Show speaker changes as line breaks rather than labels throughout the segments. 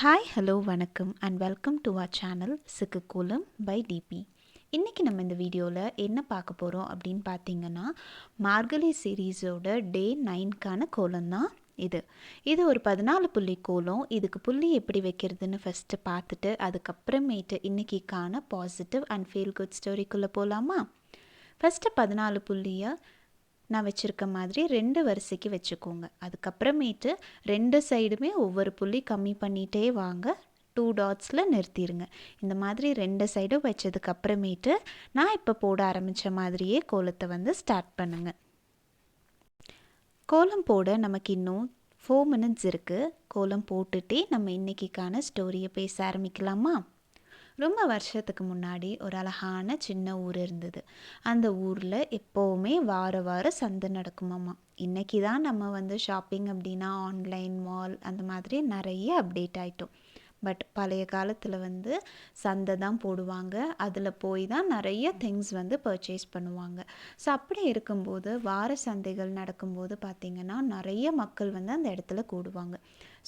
Hi hello வணக்கம் and welcome to our channel சிக்கு கோலம் பை டிபி. இன்றைக்கி நம்ம இந்த வீடியோவில் என்ன பார்க்க போகிறோம் அப்படின்னு பார்த்தீங்கன்னா, மார்கழி சீரீஸோட டே 9க்கான கோலம் தான் இது ஒரு 14 புள்ளி கோலம். இதுக்கு புள்ளி எப்படி வைக்கிறதுன்னு ஃபஸ்ட்டு பார்த்துட்டு அதுக்கப்புறமேட்டு இன்றைக்கிக்கான பாசிட்டிவ் அண்ட் ஃபீல் குட் ஸ்டோரிக்குள்ளே போகலாமா? ஃபஸ்ட்டு 14 புள்ளியை நான் வச்சுருக்க மாதிரி 2 வரிசைக்கு வச்சுக்கோங்க. அதுக்கப்புறமேட்டு 2 சைடுமே ஒவ்வொரு புள்ளி கம்மி பண்ணிகிட்டே வாங்க. 2 டாட்ஸில் நிறுத்திடுங்க. இந்த மாதிரி 2 சைடும் வச்சதுக்கப்புறமேட்டு நான் இப்போ போட ஆரம்பித்த மாதிரியே கோலத்தை ஸ்டார்ட் பண்ணுங்கள். கோலம் போட நமக்கு இன்னும் 4 மினிட்ஸ் இருக்குது. கோலம் போட்டுகிட்டே நம்ம இன்றைக்கிக்கான ஸ்டோரியை பேச ஆரம்பிக்கலாமா? ரொம்ப வருஷத்துக்கு முன்னாடி ஒரு அழகான சின்ன ஊர் இருந்தது. அந்த ஊரில் எப்போவுமே வாரம் சந்தை நடக்குமாம்மா. இன்றைக்கி தான் நம்ம ஷாப்பிங் அப்படின்னா ஆன்லைன் மால் அந்த மாதிரி நிறைய அப்டேட் ஆகிட்டோம். பட் பழைய காலத்தில் சந்தை தான் போடுவாங்க. அதில் போய் தான் நிறைய திங்ஸ் பர்ச்சேஸ் பண்ணுவாங்க. ஸோ அப்படி இருக்கும்போது வார சந்தைகள் நடக்கும்போது பார்த்திங்கன்னா நிறைய மக்கள் அந்த இடத்துல கூடுவாங்க.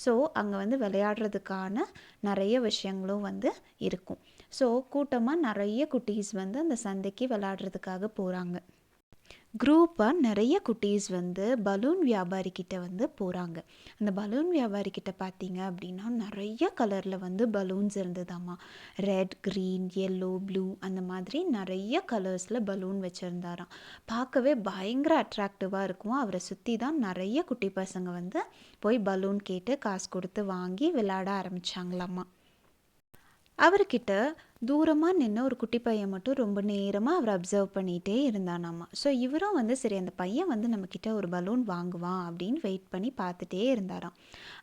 ஸோ அங்கே விளையாடுறதுக்கான நிறைய விஷயங்களும் இருக்கும். ஸோ கூட்டமாக நிறைய குட்டீஸ் அந்த சந்தைக்கு விளையாடுறதுக்காக போகிறாங்க. குரூப்பாக நிறைய குட்டீஸ் பலூன் வியாபாரிக்கிட்ட போகிறாங்க. அந்த பலூன் வியாபாரிக்கிட்ட பார்த்தீங்க அப்படின்னா நிறைய கலரில் பலூன்ஸ் இருந்ததாம்மா. ரெட், க்ரீன், எல்லோ, ப்ளூ அந்த மாதிரி நிறைய கலர்ஸில் பலூன் வச்சுருந்தாராம். பார்க்கவே பயங்கர அட்ராக்டிவாக இருக்கும். அவரை சுற்றி தான் நிறைய குட்டி பசங்க போய் பலூன் கேட்டு காசு கொடுத்து வாங்கி விளையாட ஆரம்பித்தாங்களாம்மா. அவர்கிட்ட தூரமாக நின்று ஒரு குட்டி பையன் மட்டும் ரொம்ப நேரமாக அவர் அப்சர்வ் பண்ணிகிட்டே இருந்தானாம்மா. ஸோ இவரும் சரி அந்த பையன் நம்மக்கிட்ட ஒரு பலூன் வாங்குவான் அப்படின்னு வெயிட் பண்ணி பார்த்துட்டே இருந்தாராம்.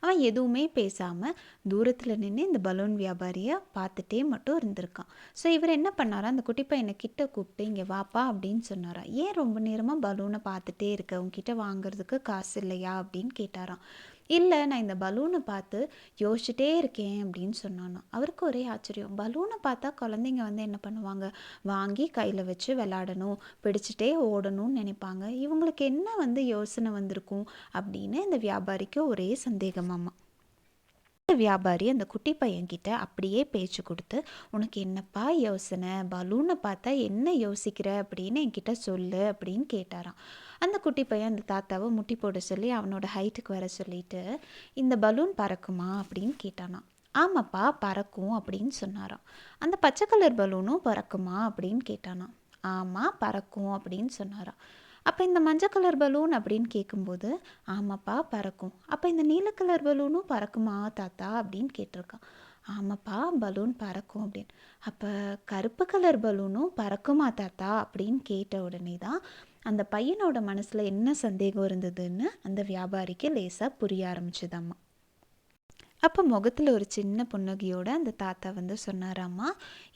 அவன் எதுவுமே பேசாமல் தூரத்தில் நின்று இந்த பலூன் வியாபாரியை பார்த்துட்டே மட்டும் இருந்திருக்கான். ஸோ இவர் என்ன பண்ணாரா, அந்த குட்டி பையனை கிட்ட கூப்பிட்டு இங்கே வாப்பா அப்படின்னு சொன்னாராம். ஏன் ரொம்ப நேரமாக பலூனை பார்த்துட்டே இருக்க, உங்ககிட்ட வாங்குறதுக்கு காசு இல்லையா அப்படின்னு கேட்டாராம். இல்லை, நான் இந்த பலூனை பார்த்து யோசிச்சுட்டே இருக்கேன் அப்படின்னு சொன்னானா. அவருக்கு ஒரே ஆச்சரியம். பலூனை பார்த்தா குழந்தைங்க என்ன பண்ணுவாங்க, வாங்கி கையில் வச்சு விளாடணும், பிடிச்சிட்டே ஓடணும்னு நினைப்பாங்க. இவங்களுக்கு என்ன யோசனை வந்திருக்கும் அப்படின்னு இந்த வியாபாரிக்கு ஒரே சந்தேகமாம்மா. வியாபாரி அந்த குட்டி பையன்கிட்ட அப்படியே பேச்சு கொடுத்து, உனக்கு என்னப்பா யோசனை, பலூனை பார்த்தா என்ன யோசிக்கிற அப்படின்னு என்கிட்ட சொல்லு அப்படின்னு கேட்டாராம். அந்த குட்டி பையன் அந்த தாத்தாவை முட்டி போட சொல்லி அவனோட ஹைட்டுக்கு வர சொல்லிட்டு, இந்த பலூன் பறக்குமா அப்படின்னு கேட்டானாம். ஆமாப்பா பறக்கும் அப்படின்னு சொன்னாராம். அந்த பச்சை கலர் பலூனும் பறக்குமா அப்படின்னு கேட்டானாம். ஆமாம் பறக்கும் அப்படின்னு சொன்னாராம். அப்போ இந்த மஞ்சள் கலர் பலூன் அப்படின்னு கேட்கும்போது, ஆமாப்பா பறக்கும். அப்போ இந்த நீல கலர் பலூனும் பறக்குமா தாத்தா அப்படின்னு கேட்டிருக்கான். ஆமாப்பா பலூன் பறக்கும் அப்படின்னு. அப்போ கருப்பு கலர் பலூனும் பறக்குமா தாத்தா அப்படின்னு கேட்ட உடனே தான் அந்த பையனோட மனசில் என்ன சந்தேகம் இருந்ததுன்னு அந்த வியாபாரிக்கு லேசாக புரிய ஆரம்பிச்சுதாம்மா. அப்போ முகத்தில் ஒரு சின்ன புன்னகையோட அந்த தாத்தா சொன்னாராம்மா,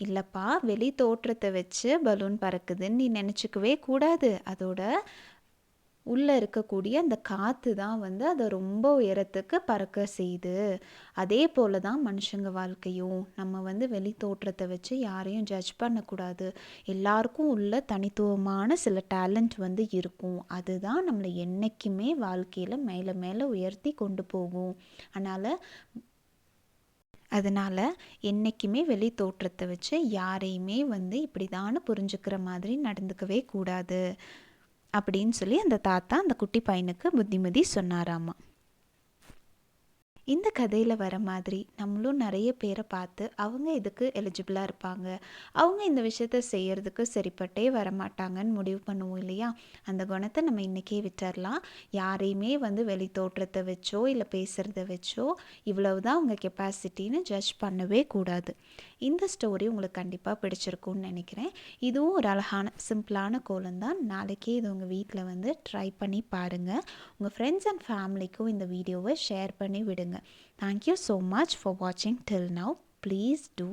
இல்லைப்பா வெளி தோற்றத்தை வச்சு பலூன் பறக்குதுன்னு நீ நினச்சிக்கவே கூடாது. அதோட உள்ளே இருக்கக்கூடிய அந்த காற்று தான் அதை ரொம்ப உயரத்துக்கு பறக்க செய்யுது. அதே போல் தான் மனுஷங்க வாழ்க்கையும். நம்ம வெளி தோற்றத்தை வச்சு யாரையும் ஜட்ஜ் பண்ணக்கூடாது. எல்லாருக்கும் உள்ள தனித்துவமான சில டேலண்ட் இருக்கும். அதுதான் நம்மளை என்றைக்குமே வாழ்க்கையில் மேலே மேலே உயர்த்தி கொண்டு போகும். அதனால் என்றைக்குமே வெளி தோற்றத்தை வச்சு யாரையுமே இப்படி தான் புரிஞ்சுக்கிற மாதிரி நடந்துக்கவே கூடாது அப்படின்னு சொல்லி அந்த தாத்தா அந்த குட்டி பையனுக்கு புத்திமதி சொன்னாராமா. இந்த கதையில் வர மாதிரி நம்மளும் நிறைய பேரை பார்த்து அவங்க இதுக்கு எலிஜிபிளாக இருப்பாங்க, அவங்க இந்த விஷயத்த செய்கிறதுக்கு சரிப்பட்டே வரமாட்டாங்கன்னு முடிவு பண்ணுவோம் இல்லையா? அந்த குணத்தை நம்ம இன்றைக்கே விட்டுறலாம். யாரையுமே வெளி தோற்றத்தை வச்சோ இல்லை பேசுகிறத வச்சோ இவ்வளவு தான் அவங்க கெப்பாசிட்டின்னு ஜட்ஜ் பண்ணவே கூடாது. இந்த ஸ்டோரி உங்களுக்கு கண்டிப்பாக பிடிச்சிருக்கும்னு நினைக்கிறேன். இதுவும் ஒரு அழகான சிம்பிளான கோலம் தான். நாளைக்கே இது உங்கள் வீட்டில் ட்ரை பண்ணி பாருங்கள். உங்கள் ஃப்ரெண்ட்ஸ் அண்ட் ஃபேமிலிக்கும் இந்த வீடியோவை ஷேர் பண்ணி விடுங்க. Thank you so much for watching till now. Please do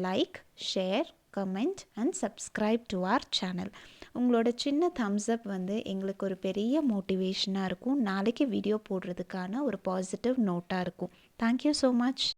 like, share, comment and subscribe to our channel. உங்களோட சின்ன thumbs up எங்களுக்கு ஒரு பெரிய மோட்டிவேஷனாக இருக்கும். நாளைக்கு வீடியோ போடுறதுக்கான ஒரு பாசிட்டிவ் நோட்டாக இருக்கும். Thank you so much.